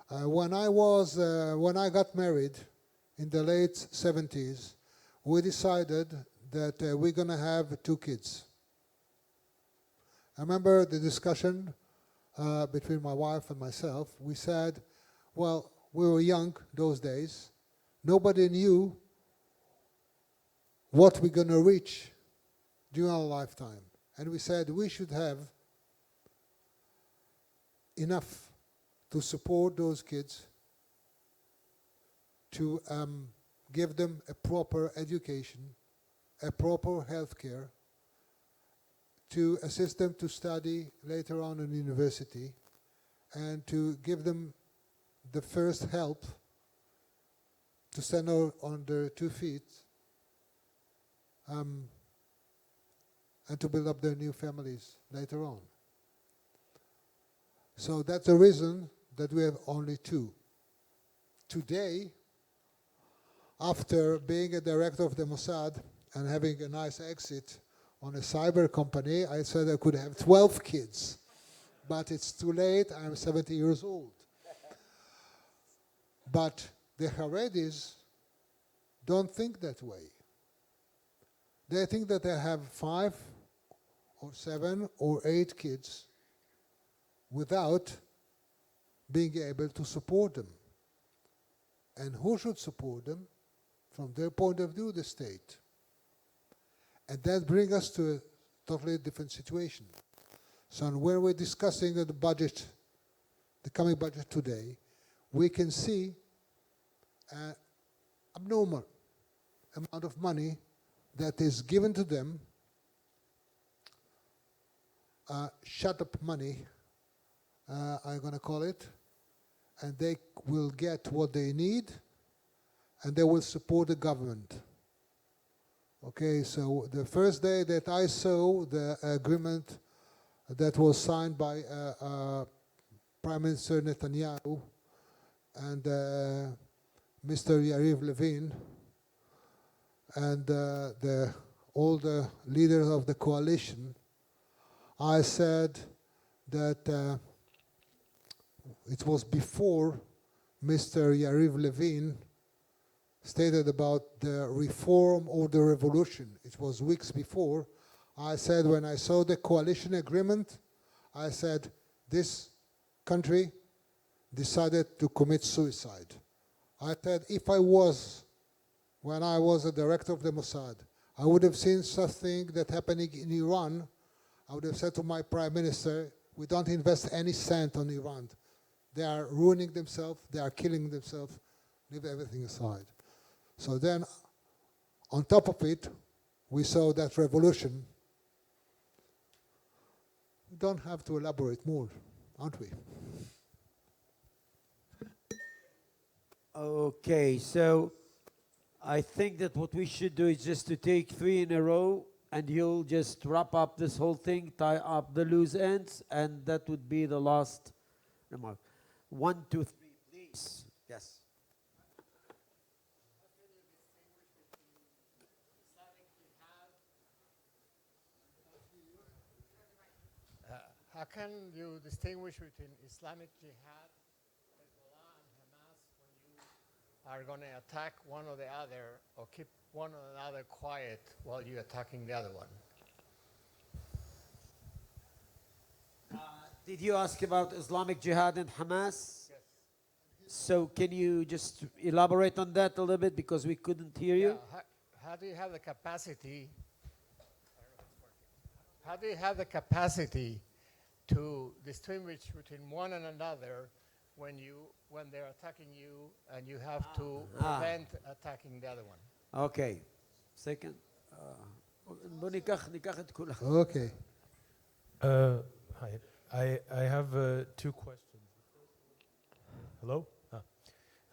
Speaker 2: When I got married in the late 70s, we decided that we're going to have 2 kids. I remember the discussion between my wife and myself. We said, well, we were young those days. Nobody knew what we're going to reach during our lifetime. And we said we should have enough to support those kids, to give them a proper education, a proper health care, to assist them to study later on in university, and to give them the first help to stand on their 2 feet and to build up their new families later on. So that's the reason that we have only 2. Today, after being a director of the Mossad and having a nice exit on a cyber company, I said I could have 12 kids. But it's too late, I'm 70 years old. But the Haredis don't think that way. They think that they have 5 or 7 or 8 kids without being able to support them. And who should support them? From their point of view, the state. And that brings us to a totally different situation. So when we're discussing the budget, the coming budget today, we can see an abnormal amount of money that is given to them, shut up money, I'm going to call it, and they will get what they need, and they will support the government. Okay, so the first day that I saw the agreement that was signed by Prime Minister Netanyahu and Mr. Yariv Levin and all the leaders of the coalition, I said that it was before Mr. Yariv Levin stated about the reform or the revolution. It was weeks before. I said, when I saw the coalition agreement, I said, this country decided to commit suicide. I said, if I was, when I was a director of the Mossad, I would have seen something that happening in Iran. I would have said to my prime minister, we don't invest any cent on Iran. They are ruining themselves, they are killing themselves, leave everything aside. So then, on top of it, we saw that revolution. We don't have to elaborate more, aren't we?
Speaker 1: Okay, so I think that what we should do is just to take 3 in a row, and you'll just wrap up this whole thing, tie up the loose ends, and that would be the last remark. 1, 2, 3, please. Yes.
Speaker 5: How can you distinguish between Islamic Jihad, Hezbollah, and Hamas when you are going to attack one or the other, or keep one or the other quiet while you're attacking the other one?
Speaker 1: Did you ask about Islamic Jihad and Hamas?
Speaker 5: Yes.
Speaker 1: So can you just elaborate on that a little bit, because we couldn't hear you?
Speaker 5: How do you have the capacity? How do you have the capacity to distinguish between one and another when they're attacking you and you have to prevent attacking the other one?
Speaker 1: Okay. second. בוא ניקח את כולם.
Speaker 2: Okay.
Speaker 6: Hi. I have two questions. Hello?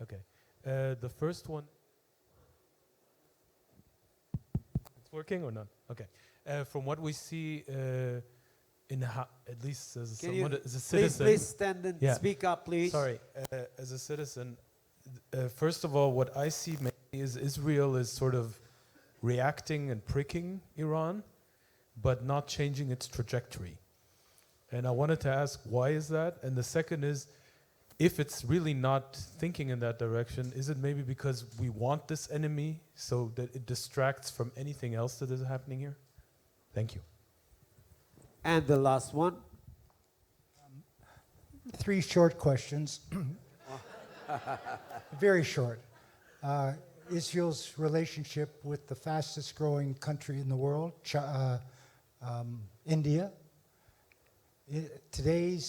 Speaker 6: Okay. The first one. It's working or not? Okay. From what we see at least as someone, as a citizen.
Speaker 1: Please stand and
Speaker 6: Yeah.
Speaker 1: speak up, please.
Speaker 6: Sorry. As a citizen, first of all, what I see mainly is Israel is sort of reacting and pricking Iran, but not changing its trajectory. And I wanted to ask, why is that? And the second is, if it's really not thinking in that direction, is it maybe because we want this enemy so that it distracts from anything else that is happening here? Thank you.
Speaker 1: And the last one.
Speaker 7: Three short questions. Very short. Israel's relationship with the fastest growing country in the world, India. Today's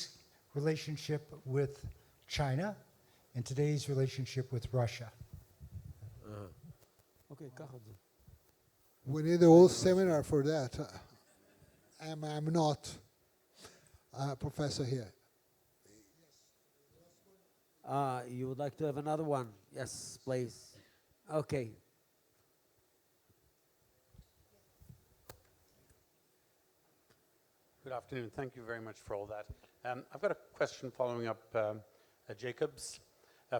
Speaker 7: relationship with China, and today's relationship with Russia.
Speaker 1: Okay, קח את זה.
Speaker 2: We need a whole seminar for that. I'm not a professor here.
Speaker 1: You would like to have another one? Yes, please. Okay.
Speaker 8: Good afternoon. Thank you very much for all that. I've got a question following up Jacob's.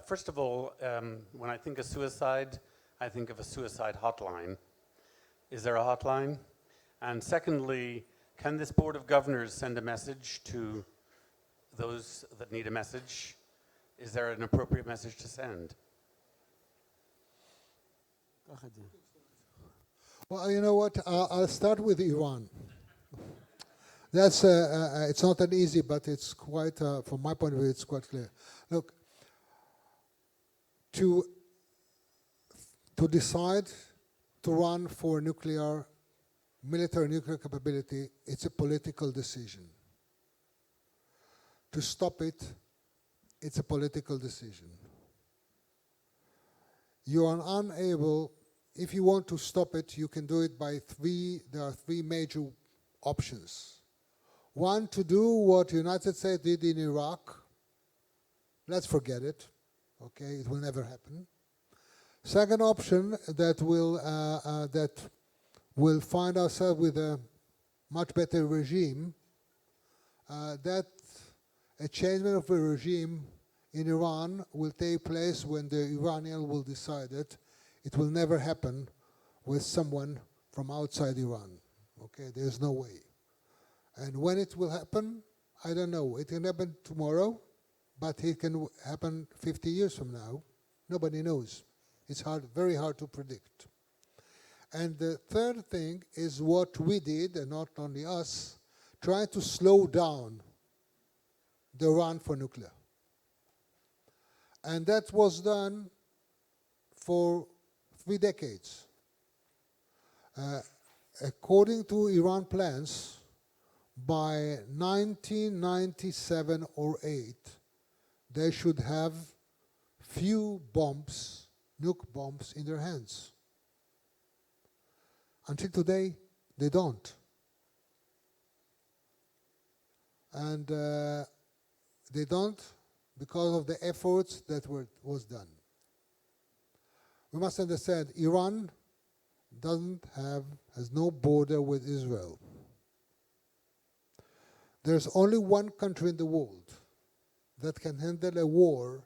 Speaker 8: First of all, when I think of suicide, I think of a suicide hotline. Is there a hotline? And secondly, can this Board of Governors send a message to those that need a message? Is there an appropriate message to send?
Speaker 1: קח את זה.
Speaker 2: Well, you know what? I'll start with Iran. That's it's not that easy, but it's quite, from my point of view, it's quite clear. Look, to decide to run for military nuclear capability, it's a political decision. To stop it, it's a political decision. You are unable, if you want to stop it, you can do it by there are three major options. One, to do what the United States did in Iraq. Let's forget it. Okay, it will never happen. Second option, that will find ourselves with a much better regime. That a changement of a regime in Iran will take place when the Iranians will decide it. It will never happen with someone from outside Iran. Okay, there's no way. And when it will happen, I don't know. It can happen tomorrow, but it can happen 50 years from now. Nobody knows. It's very hard to predict. And the third thing is what we did, and not only us, try to slow down the run for nuclear. And that was done for 3 decades. According to Iran plans, by 1997 or 8, they should have few bombs, nuke bombs, in their hands. Until today, they don't. And they don't because of the efforts that was done. We must understand, Iran has no border with Israel. There's only one country in the world that can handle a war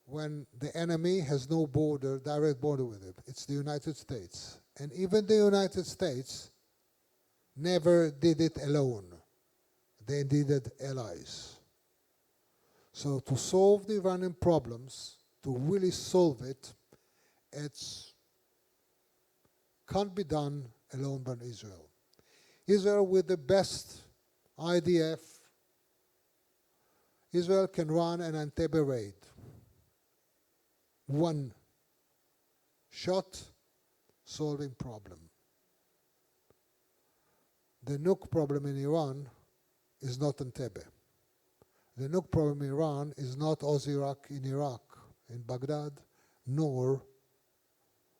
Speaker 2: when the enemy has no direct border with it. It's the United States. And even the United States never did it alone. They needed allies. So to solve the Iranian problems, to really solve it, can't be done alone by Israel. Israel with the best IDF, Israel can run an Entebbe raid. One shot, solving problem. The nuke problem in Iran is not Entebbe. The nuke problem in Iran is not Uzi Rabi in Iraq, in Baghdad, nor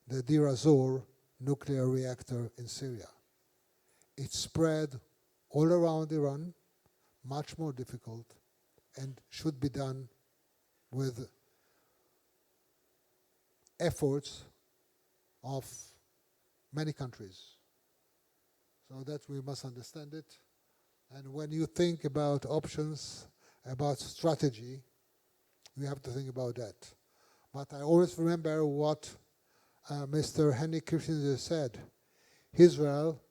Speaker 2: the Deir Azor nuclear reactor in Syria. It spread all around Iran, much more difficult, and should be done with efforts of many countries. So that we must understand it. And when you think about options, about strategy, you have to think about that. But I always remember what Mr. Henry Kissinger said. Israel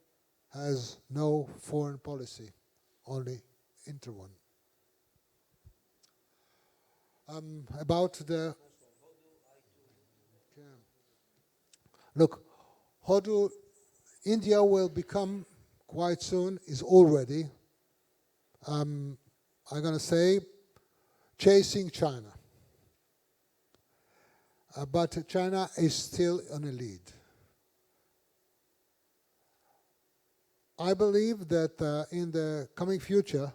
Speaker 2: has no foreign policy, only inter one. About the... Look, Hodu, India will become quite soon, is already, I'm going to say, chasing China. But China is still on a lead. I believe that in the coming future,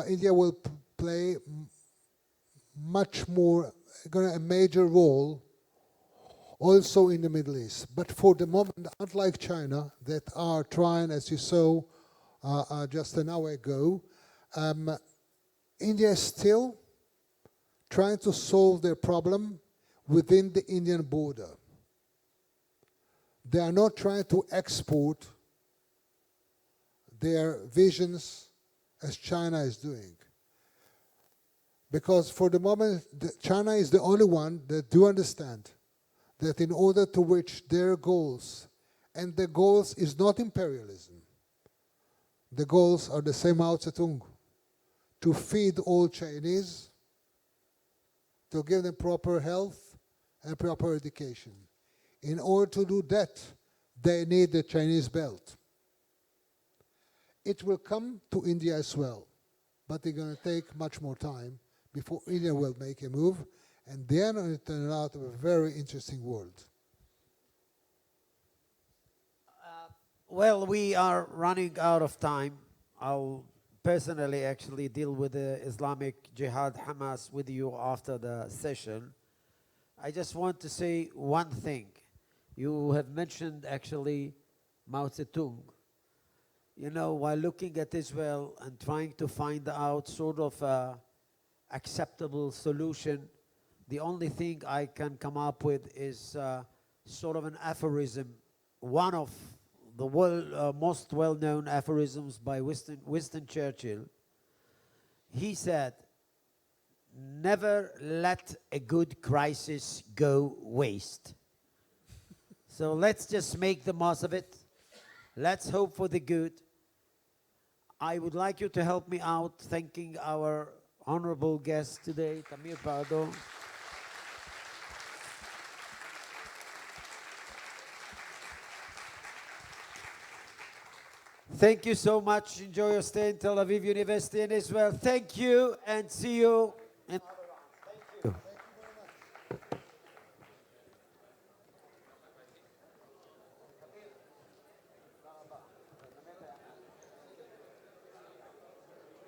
Speaker 2: India will play much more, a major role also in the Middle East. But for the moment, unlike China, that are trying, as you saw just an hour ago, India is still trying to solve their problem within the Indian border. They are not trying to export their visions as China is doing. Because for the moment, China is the only one that do understand that in order to reach their goals, and the goals is not imperialism, the goals are the same Mao Zedong, to feed all Chinese, to give them proper health and proper education. In order to do that, they need the Chinese belt. It will come to India as well, but it's going to take much more time before India will make a move, and then it will turn out a very interesting world.
Speaker 1: Well, we are running out of time. I'll personally actually deal with the Islamic Jihad Hamas with you after the session. I just want to say one thing. You have mentioned actually Mao Zedong. You know, while looking at Israel and trying to find out sort of a acceptable solution, the only thing I can come up with is sort of an aphorism, one of the most well-known aphorisms by Winston Churchill. He said, "Never let a good crisis go waste." So let's just make the most of it. Let's hope for the good. I would like you to help me out thanking our honorable guest today, Tamir Pardo. Thank you so much. Enjoy your stay in Tel Aviv University in Israel. Thank you and see you in